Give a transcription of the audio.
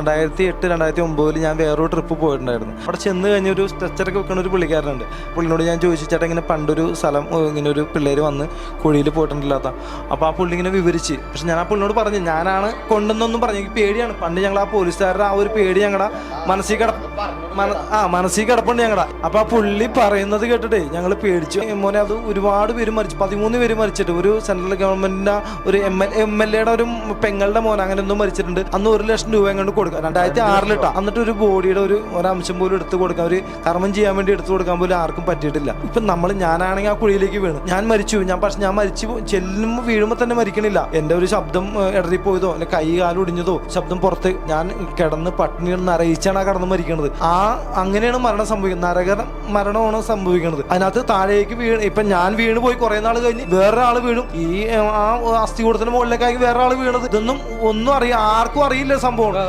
2008, 2009 ഞാൻ വേറൊരു ട്രിപ്പ് പോയിട്ടുണ്ടായിരുന്നു. അവിടെ ചെന്ന് കഴിഞ്ഞ ഒരു സ്ട്രെച്ചറൊക്കെ വെക്കുന്ന ഒരു പുള്ളിക്കാരനുണ്ട്. പുള്ളിനോട് ഞാൻ ചോദിച്ചു, ചേട്ടാ ഇങ്ങനെ പണ്ടൊരു സ്ഥലം ഇങ്ങനെ ഒരു പിള്ളേർ വന്ന് കുഴിയിൽ പോയിട്ടുണ്ടില്ലാത്ത. അപ്പോൾ ആ പുള്ളി ഇങ്ങനെ വിവരിച്ച്, പക്ഷെ ഞാൻ ആ പുള്ളിനോട് പറഞ്ഞു ഞാനാണ് കൊണ്ടുവന്നൊന്നും പറഞ്ഞു. എനിക്ക് പേടിയാണ്. പണ്ട് ഞങ്ങൾ ആ പോലീസുകാരുടെ ആ ഒരു പേടി ഞങ്ങളുടെ മനസ്സിൽ കിടപ്പുണ്ട് ഞങ്ങളുടെ. അപ്പോൾ ആ പുള്ളി പറയുന്നത് കേട്ടിട്ടേ ഞങ്ങൾ പേടിച്ചു. മോനെ അത് ഒരുപാട് പേര് മരിച്ചു, 13 പേര് മരിച്ചിട്ട്. ഒരു സെൻട്രൽ ഗവൺമെന്റിന്റെ ഒരു MLA-യുടെ ഒരു പെങ്ങളുടെ മോൻ അങ്ങനെ ഒന്നും മരിച്ചിട്ടുണ്ട്. അന്ന് 1 ലക്ഷം രൂപ കൊണ്ട് കൊടുക്കാം 2006 എന്നിട്ട് ഒരു ബോഡിയുടെ ഒരു അംശം പോലും എടുത്തു കൊടുക്കാൻ, ഒരു കർമ്മം ചെയ്യാൻ വേണ്ടി എടുത്തു കൊടുക്കാൻ പോലും ആർക്കും പറ്റിയിട്ടില്ല. ഇപ്പം ഞാനാണെങ്കിൽ ആ കുഴിയിലേക്ക് വീണു, ഞാൻ മരിച്ചു. പക്ഷെ ഞാൻ മരിച്ചു ചെല്ലുമ്പോൾ വീഴുമ്പോൾ തന്നെ മരിക്കണില്ല. എൻ്റെ ഒരു ശബ്ദം ഇടറിപ്പോയതോ അല്ലെ കൈ കാലൊടിഞ്ഞതോ ശബ്ദം പുറത്ത് ഞാൻ കിടന്ന് പട്ടിണി നരയിച്ചാണ് ആ കടന്ന് മരിക്കണത്. അങ്ങനെയാണ് മരണം സംഭവിക്കുന്നത്. നരക മരണമാണ് സംഭവിക്കുന്നത്. അതിനകത്ത് താഴേക്ക് ഇപ്പൊ ഞാൻ വീണ് പോയി കുറെ നാൾ കഴിഞ്ഞ് വേറൊരാൾ വീണു. ആ അസ്ഥി കൂടത്തിന് മുകളിലേക്കായി വേറെ ആൾ വീണത്. ഇതൊന്നും ആർക്കും അറിയില്ല സംഭവം.